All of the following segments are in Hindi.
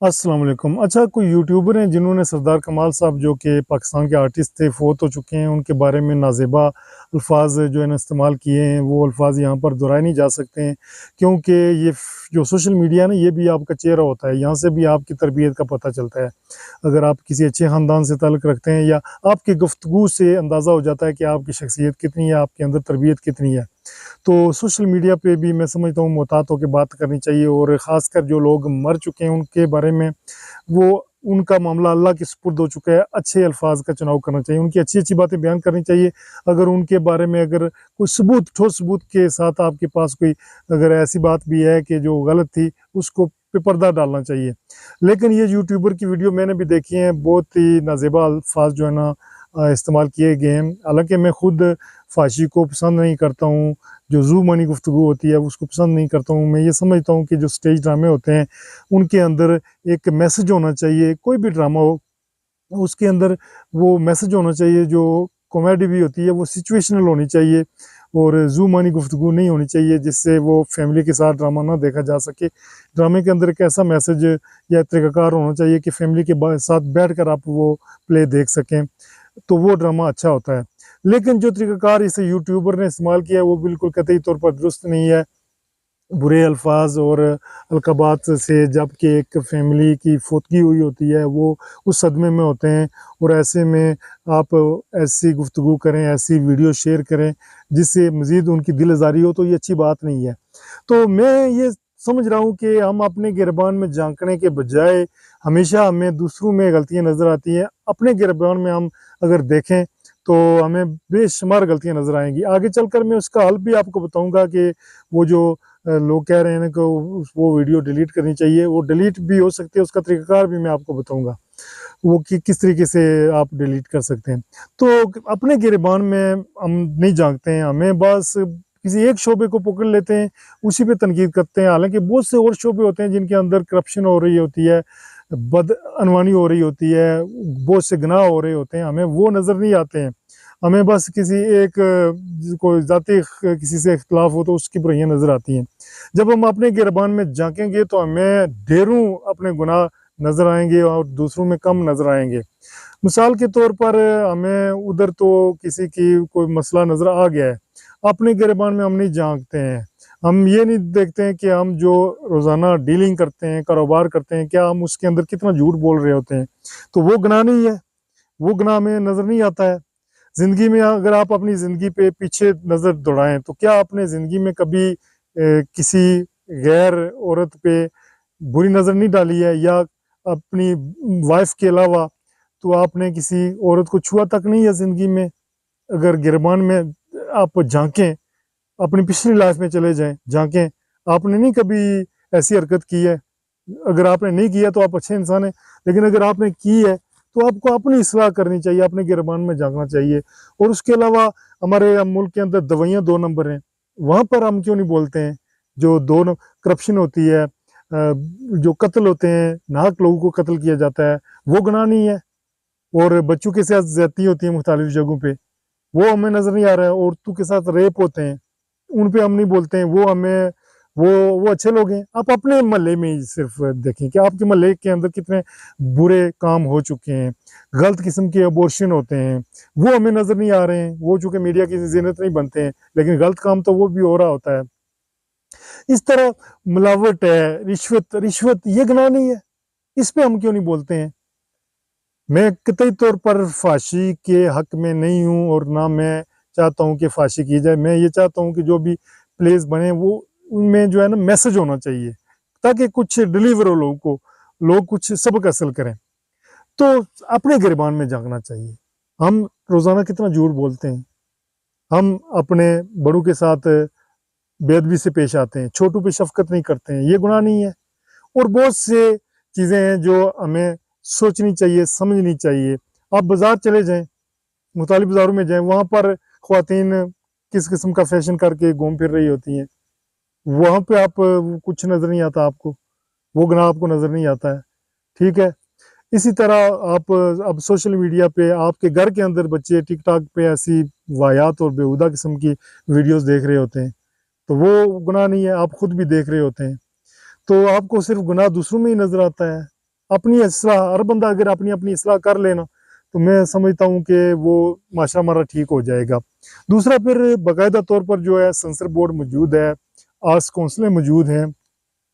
अस्सलाम वालेकुम। अच्छा, कोई यूट्यूबर हैं जिन्होंने सरदार कमाल साहब जो कि पाकिस्तान के आर्टिस्ट थे, फ़ौत हो चुके हैं, उनके बारे में नाज़ेबा अल्फ़ाज़ जो है ना इस्तेमाल किए हैं, वो अल्फ़ाज़ यहाँ पर दोहराए नहीं जा सकते हैं, क्योंकि ये जो सोशल मीडिया है ना, ये भी आपका चेहरा होता है, यहाँ से भी आपकी तरबियत का पता चलता है। अगर आप किसी अच्छे ख़ानदान से ताल्लुक़ रखते हैं या आपकी गुफ्तगू से अंदाज़ा हो जाता है कि आपकी शख्सियत कितनी है, आपके अंदर तरबियत कितनी है। तो सोशल मीडिया पे भी मैं समझता हूँ मोहतात होके बात करनी चाहिए, और ख़ासकर जो लोग मर चुके हैं उनके बारे में, वो उनका मामला अल्लाह के सुपुर्द हो चुका है, अच्छे अल्फ़ाज़ का चुनाव करना चाहिए, उनकी अच्छी-अच्छी बातें बयान करनी चाहिए। अगर उनके बारे में अगर कोई सबूत, ठोस सबूत के साथ आपके पास कोई अगर ऐसी बात भी है कि जो गलत थी, उसको पे पर्दा डालना चाहिए। लेकिन ये यूट्यूबर की वीडियो मैंने भी देखी है, बहुत ही नाज़ेबा अल्फ़ाज़ जो है ना इस्तेमाल किए गए हैं। हालाँकि मैं खुद फ़ाहिशी को पसंद नहीं करता हूँ, जो ज़ुबानी गुफ्तगू होती है उसको पसंद नहीं करता हूँ। मैं ये समझता हूँ कि जो स्टेज ड्रामे होते हैं, उनके अंदर एक मैसेज होना चाहिए। कोई भी ड्रामा हो, उसके अंदर वो मैसेज होना चाहिए। जो कॉमेडी भी होती है वो सिचुएशनल होनी चाहिए, और ज़ुबानी गुफ्तगू नहीं होनी चाहिए जिससे वो फैमिली के साथ ड्रामा ना देखा जा सके। ड्रामे के अंदर एक ऐसा मैसेज या तरीक़ाकार होना चाहिए कि फैमिली के साथ बैठकर आप वो प्ले देख सकें, तो वो ड्रामा अच्छा होता है। लेकिन जो तरीक़ाकार इसे यूट्यूबर ने इस्तेमाल किया है, वो बिल्कुल कतई तौर पर दुरुस्त नहीं है। बुरे अल्फ़ाज़ और अलक़ाबात से, जबकि एक फ़ैमिली की फ़ौतगी हुई होती है, वो उस सदमे में होते हैं, और ऐसे में आप ऐसी गुफ्तगू करें, ऐसी वीडियो शेयर करें, जिससे मज़ीद उनकी दिल आज़ारी हो, तो ये अच्छी बात नहीं है। तो मैं ये समझ रहा हूँ कि हम अपने गिरबान में झाँकने के बजाय हमेशा हमें दूसरों में गलतियाँ नज़र आती हैं। अपने गिरबान में हम अगर देखें, तो हमें बेशुमार गलतियाँ नज़र आएँगी। आगे चलकर मैं उसका हल भी आपको बताऊँगा कि वो जो लोग कह रहे हैं ना कि वो वीडियो डिलीट करनी चाहिए, वो डिलीट भी हो सकती है, उसका तरीक़ाकार भी मैं आपको बताऊँगा, वो कि किस तरीके से आप डिलीट कर सकते हैं। तो अपने गिरबान में हम नहीं झाँकते हैं, हमें बस किसी एक शोबे को पकड़ लेते हैं, उसी पे तनकीद करते हैं। हालाँकि बहुत से और शोबे होते हैं जिनके अंदर करप्शन हो रही होती है, बदअनवानी हो रही होती है, बहुत से गुनाह हो रहे होते हैं, हमें वो नज़र नहीं आते हैं। हमें बस किसी एक कोई ज़ाती किसी से इख्तिलाफ़ हो तो उसकी बुराइयाँ नज़र आती हैं। जब हम अपने गिरबान में झाँकेंगे तो हमें ढेरों अपने गुनाह नज़र आएँगे और दूसरों में कम नज़र आएँगे। मिसाल के तौर पर हमें उधर तो किसी की कोई मसला नज़र आ गया है, अपने गिरबान में हम नहीं झाँकते हैं। हम ये नहीं देखते हैं कि हम जो रोज़ाना डीलिंग करते हैं, कारोबार करते हैं, क्या हम उसके अंदर कितना झूठ बोल रहे होते हैं। तो वो गुनाह नहीं है, वो गुनाह हमें नज़र नहीं आता है। ज़िंदगी में अगर आप अपनी ज़िंदगी पे पीछे नज़र दौड़ाएँ, तो क्या आपने ज़िंदगी में कभी किसी गैर औरत पे बुरी नज़र नहीं डाली है, या अपनी वाइफ़ के अलावा तो आपने किसी औरत को छुआ तक नहीं है ज़िंदगी में? अगर गिरबान में आप झाँकें, अपनी पिछली लाइफ़ में चले जाएँ, झाँकें, आपने नहीं कभी ऐसी हरकत की है। अगर आपने नहीं किया तो आप अच्छे इंसान हैं, लेकिन अगर आपने की है, तो आपको अपनी इस्लाह करनी चाहिए, अपने गिरबान में झाँकना चाहिए। और उसके अलावा हमारे मुल्क के अंदर दवाइयाँ 2 नंबर हैं, वहाँ पर हम क्यों नहीं बोलते हैं? जो 2 न करप्शन होती है, जो कत्ल होते हैं, नाहक लोगों को कत्ल किया जाता है, वो गुनाह नहीं है? और बच्चों के साथ ज़्यादती होती है मुख्तलिफ जगहों पे, वो हमें नज़र नहीं आ रहा है। औरतों के साथ रेप होते हैं, उन पे हम नहीं बोलते हैं, वो हमें वो अच्छे लोग हैं। आप अपने मोहल्ले में ही सिर्फ़ देखें कि आपके मोहल्ले के अंदर कितने बुरे काम हो चुके हैं, गलत किस्म के अबॉर्शन होते हैं, वो हमें नज़र नहीं आ रहे हैं। वो चूँकि मीडिया की ज़ीनत नहीं बनते हैं, लेकिन गलत काम तो वो भी हो रहा होता है। इस तरह मिलावट है, रिश्वत ये गुनाह नहीं है, इस पे हम क्यों नहीं बोलते हैं? मैं कतई तौर पर फांसी के हक में नहीं हूँ, और ना मैं चाहता हूँ कि फांसी की जाए। मैं ये चाहता हूँ कि जो भी प्लेस बने, वो उनमें जो है ना मैसेज होना चाहिए, ताकि कुछ डिलीवर हो लोगों को, लोग कुछ सबक हासिल करें। तो अपने गिरबान में झाँकना चाहिए। हम रोज़ाना कितना झूठ बोलते हैं, हम अपने बड़ों के साथ बेअदबी से पेश आते हैं, छोटों पे शफ़क़त नहीं करते हैं, ये गुनाह नहीं है। और बहुत से चीज़ें हैं जो हमें सोचनी चाहिए, समझनी चाहिए। आप बाज़ार चले जाएँ, मुख्तलिफ़ बाज़ारों में जाएँ, वहाँ पर ख़वातीन किस किस्म का फ़ैशन करके घूम फिर रही होती हैं। वहाँ पे आप कुछ नज़र नहीं आता आपको, वो गुनाह आपको नज़र नहीं आता है, ठीक है? इसी तरह आप अब सोशल मीडिया पे आपके घर के अंदर बच्चे टिकटॉक पे ऐसी वाहियात और बेहुदा किस्म की वीडियोज़ देख रहे होते हैं, तो वो गुनाह नहीं है, आप खुद भी देख रहे होते हैं। तो आपको सिर्फ़ गुनाह दूसरों में ही नज़र आता है। अपनी इसलाह, हर बंदा अगर अपनी अपनी इसलाह कर लेना तो मैं समझता हूँ कि वो माशरा हमारा ठीक हो जाएगा। दूसरा फिर बाकायदा तौर पर जो है सेंसर बोर्ड मौजूद है, आर्ट्स काउंसलें मौजूद हैं।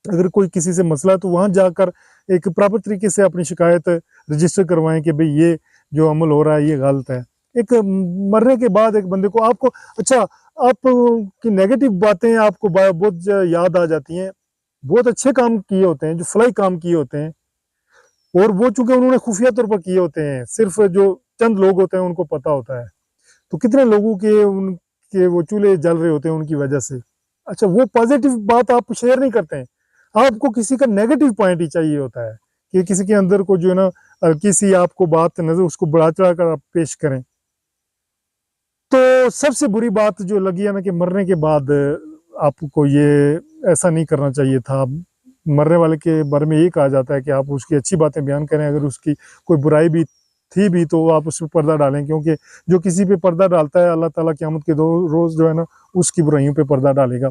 अगर कोई किसी से मसला है तो वहाँ जाकर एक प्रॉपर तरीके से अपनी शिकायत रजिस्टर करवाएं कि भाई ये जो अमल हो रहा है ये गलत है। एक मरने के बाद एक बंदे को आपको अच्छा आप की नेगेटिव बातें आपको बहुत याद आ जाती हैं। बहुत अच्छे काम किए होते हैं, जो फलाई काम किए होते हैं, और वो चूंकि उन्होंने खुफिया तौर पर किए होते हैं, सिर्फ जो चंद लोग होते हैं उनको पता होता है। तो कितने लोगों के उनके वो चूल्हे जल रहे होते हैं उनकी वजह से। अच्छा, वो पॉजिटिव बात आप शेयर नहीं करते हैं, आपको किसी का नेगेटिव पॉइंट ही चाहिए होता है कि किसी के अंदर को जो है ना किसी आपको बात नजर उसको बढ़ा चढ़ा कर आप पेश करें। तो सबसे बुरी बात जो लगी है ना कि मरने के बाद आपको ये ऐसा नहीं करना चाहिए था। मरने वाले के बारे में ये कहा जाता है कि आप उसकी अच्छी बातें बयान करें, अगर उसकी कोई बुराई भी थी भी तो आप उस पर पर्दा डालें, क्योंकि जो किसी पे पर्दा डालता है अल्लाह ताला क़यामत के रोज़ जो है ना उसकी बुराइयों पे पर्दा डालेगा।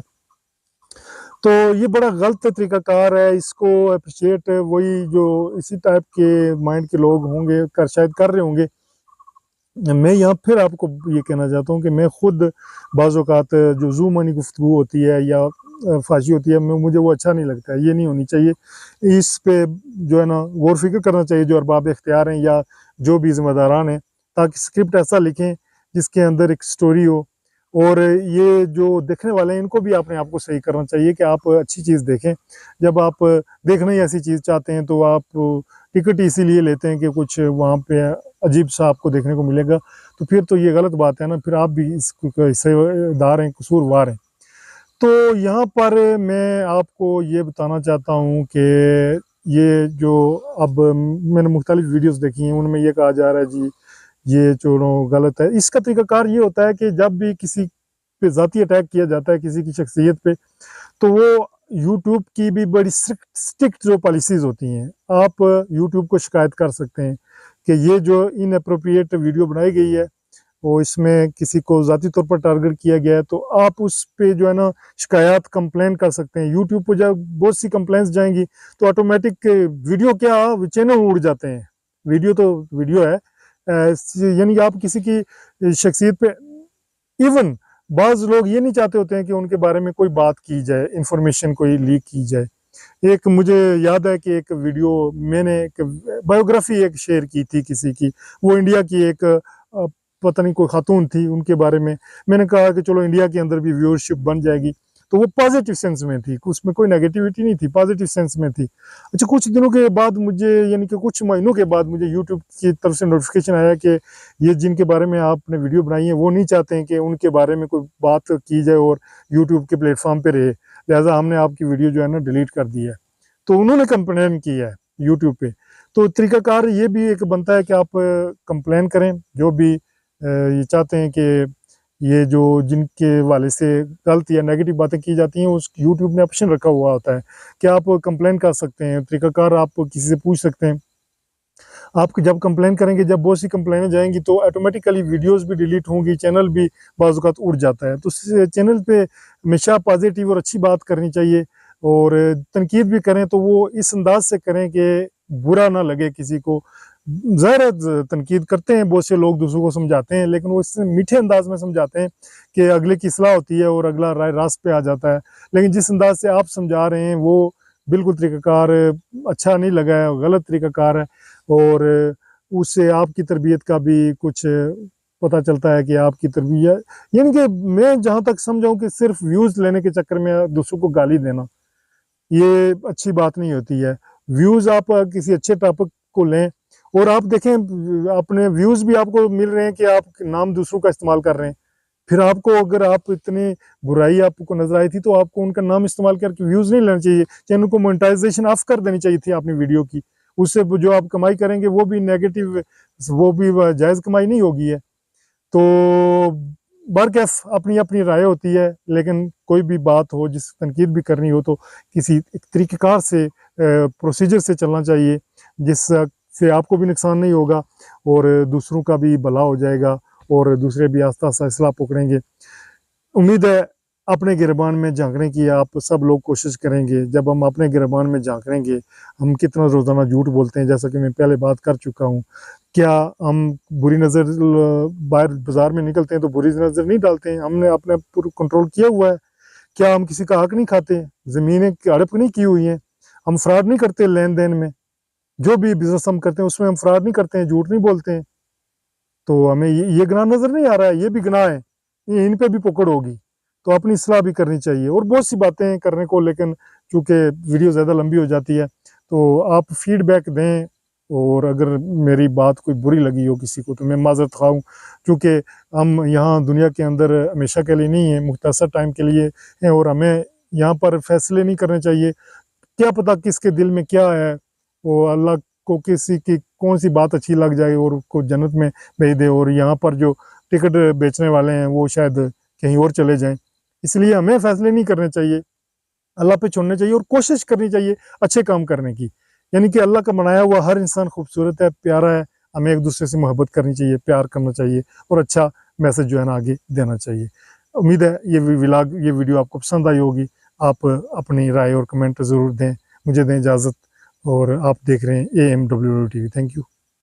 तो ये बड़ा गलत तरीकाकार है, इसको अप्रिशिएट वही जो इसी टाइप के माइंड के लोग होंगे कर शायद कर रहे होंगे। मैं यहाँ फिर आपको ये कहना चाहता हूँ कि मैं खुद बाज़ औक़ात जो ज़ूमानी गुफ्तगू होती है या फाशी होती है, मुझे वो अच्छा नहीं लगता है, ये नहीं होनी चाहिए। इस पे जो है ना गौर फिक्र करना चाहिए जो अरबाब इख्तियार हैं या जो भी ज़िम्मेदारान हैं, ताकि स्क्रिप्ट ऐसा लिखें जिसके अंदर एक स्टोरी हो। और ये जो देखने वाले हैं इनको भी अपने आप को सही करना चाहिए कि आप अच्छी चीज़ देखें। जब आप देखना ही ऐसी चीज़ चाहते हैं तो आप टिकट इसीलिए लेते हैं कि कुछ वहाँ पे अजीब सा आपको देखने को मिलेगा, तो फिर तो ये गलत बात है ना, फिर आप भी इसके हिस्सेदार हैं, कसूरवार हैं। तो यहाँ पर मैं आपको ये बताना चाहता हूँ कि ये जो अब मैंने मुख्तलिफ वीडियोस देखी हैं उनमें ये कहा जा रहा है जी ये चोरों गलत है। इसका तरीकाकार ये होता है कि जब भी किसी पे ज़ाती अटैक किया जाता है किसी की शख्सियत पे, तो वो यूट्यूब की भी बड़ी स्ट्रिक्ट जो पॉलिसीज़ होती हैं, आप यूट्यूब को शिकायत कर सकते हैं कि ये जो इनअप्रोप्रिएट वीडियो बनाई गई है वो इसमें किसी को ज़ाती तौर पर टारगेट किया गया है, तो आप उस पे जो है ना शिकायत कंप्लेन कर सकते हैं। यूट्यूब पर जब बहुत सी कंप्लेंट्स जाएंगी तो ऑटोमेटिक वीडियो क्या चैनल उड़ जाते हैं। वीडियो तो वीडियो है, यानी आप किसी की शख्सियत पे इवन बाज़ लोग ये नहीं चाहते होते हैं कि उनके बारे में कोई बात की जाए, इंफॉर्मेशन कोई लीक की जाए। एक मुझे याद है कि एक वीडियो मैंने एक बायोग्राफी एक शेयर की थी किसी की, वो इंडिया की एक पता नहीं कोई खातून थी, उनके बारे में मैंने कहा कि चलो इंडिया के अंदर भी व्यूअरशिप बन जाएगी, तो वो पॉजिटिव सेंस में थी, उसमें कोई नेगेटिविटी नहीं थी, पॉजिटिव सेंस में थी। अच्छा, कुछ दिनों के बाद मुझे यानी कि कुछ महीनों के बाद मुझे यूट्यूब की तरफ से नोटिफिकेशन आया कि ये जिनके बारे में आपने वीडियो बनाई है वो नहीं चाहते हैं कि उनके बारे में कोई बात की जाए और यूट्यूब के प्लेटफॉर्म पर रहे, लिहाजा हमने आपकी वीडियो जो है ना डिलीट कर दी है। तो उन्होंने कंप्लेन की है यूट्यूब पे। तो तरीकाकार ये भी एक बनता है कि आप कंप्लेन करें, जो भी ये चाहते हैं कि ये जो जिनके वाले से गलत या नेगेटिव बातें की जाती हैं, उस यूट्यूब ने ऑप्शन रखा हुआ होता है कि आप कंप्लेन कर सकते हैं। तरीकाकार आप किसी से पूछ सकते हैं। आप जब कंप्लेन करेंगे, जब बहुत सी कंप्लेनें जाएंगी तो ऑटोमेटिकली वीडियोस भी डिलीट होंगी, चैनल भी बाज़ औक़ात उड़ जाता है। तो चैनल पे हमेशा पॉजिटिव और अच्छी बात करनी चाहिए, और तनकीद भी करें तो वो इस अंदाज से करें कि बुरा ना लगे किसी को। ज़ाहिर है तनकीद करते हैं बहुत से लोग, दूसरों को समझाते हैं, लेकिन वो इससे मीठे अंदाज में समझाते हैं कि अगले की इस्लाह होती है और अगला राय रास्त पे आ जाता है। लेकिन जिस अंदाज से आप समझा रहे हैं वो बिल्कुल तरीकाकार अच्छा नहीं लगा है, गलत तरीकाकार है, और उससे आपकी तरबियत का भी कुछ पता चलता है कि आपकी तरबियत, यानी कि मैं जहाँ तक समझाऊँ कि सिर्फ व्यूज़ लेने के चक्कर में दूसरों को गाली देना ये अच्छी बात नहीं होती है। व्यूज़ आप किसी अच्छे टॉपिक को लें, और आप देखें अपने व्यूज़ भी आपको मिल रहे हैं कि आप नाम दूसरों का इस्तेमाल कर रहे हैं। फिर आपको अगर आप इतनी बुराई आपको नज़र आई थी तो आपको उनका नाम इस्तेमाल करके व्यूज़ नहीं लेना चाहिए, चैनल को मोनेटाइजेशन ऑफ कर देनी चाहिए थी अपनी वीडियो की। उससे जो आप कमाई करेंगे वो भी नेगेटिव, वो भी जायज़ कमाई नहीं होगी है। तो बरकैफ अपनी अपनी राय होती है, लेकिन कोई भी बात हो जिस तनकीद भी करनी हो तो किसी एक तरीक़ेकार से प्रोसीजर से चलना चाहिए, जिससे आपको भी नुकसान नहीं होगा और दूसरों का भी भला हो जाएगा और दूसरे भी आस्ता आस्ता इस्लाह पकड़ेंगे। उम्मीद है अपने गिरबान में झांकने की आप सब लोग कोशिश करेंगे। जब हम अपने गिरबान में झांकेंगे, हम कितना रोज़ाना झूठ बोलते हैं, जैसा कि मैं पहले बात कर चुका हूँ। क्या हम बुरी नज़र बाहर बाज़ार में निकलते हैं तो बुरी नज़र नहीं डालते हैं? हमने अपने पूरा कंट्रोल किया हुआ है। क्या हम किसी का हक नहीं खाते? ज़मीनें हड़प नहीं की हुई हैं? हम फ्रॉड नहीं करते लेन देन में? जो भी बिजनेस हम करते हैं उसमें हम फ्रॉड नहीं करते हैं, झूठ नहीं बोलते हैं? तो हमें ये गुनाह नज़र नहीं आ रहा है, ये भी गुनाह है, ये इन पे भी पकड़ होगी। तो अपनी इस्लाह भी करनी चाहिए और बहुत सी बातें हैं करने को, लेकिन चूँकि वीडियो ज़्यादा लंबी हो जाती है, तो आप फीडबैक दें। और अगर मेरी बात कोई बुरी लगी हो किसी को तो मैं माज़रत ख़्वाह हूँ, क्योंकि हम यहाँ दुनिया के अंदर हमेशा के लिए नहीं हैं, मुख्तसर टाइम के लिए हैं और हमें यहाँ पर फैसले नहीं करने चाहिए। क्या पता किसके दिल में क्या है, वो अल्लाह को किसी की कौन सी बात अच्छी लग जाए और उसको जन्नत में भेज दे, और यहाँ पर जो टिकट बेचने वाले हैं वो शायद कहीं और चले जाएं। इसलिए हमें फैसले नहीं करने चाहिए, अल्लाह पे छोड़ने चाहिए और कोशिश करनी चाहिए अच्छे काम करने की। यानी कि अल्लाह का बनाया हुआ हर इंसान खूबसूरत है, प्यारा है। हमें एक दूसरे से मोहब्बत करनी चाहिए, प्यार करना चाहिए और अच्छा मैसेज जो है ना आगे देना चाहिए। उम्मीद है ये व्लॉग, ये वीडियो आपको पसंद आई होगी। आप अपनी राय और कमेंट ज़रूर दें। मुझे दें इजाज़त, और आप देख रहे हैं AMWW TV। Thank you.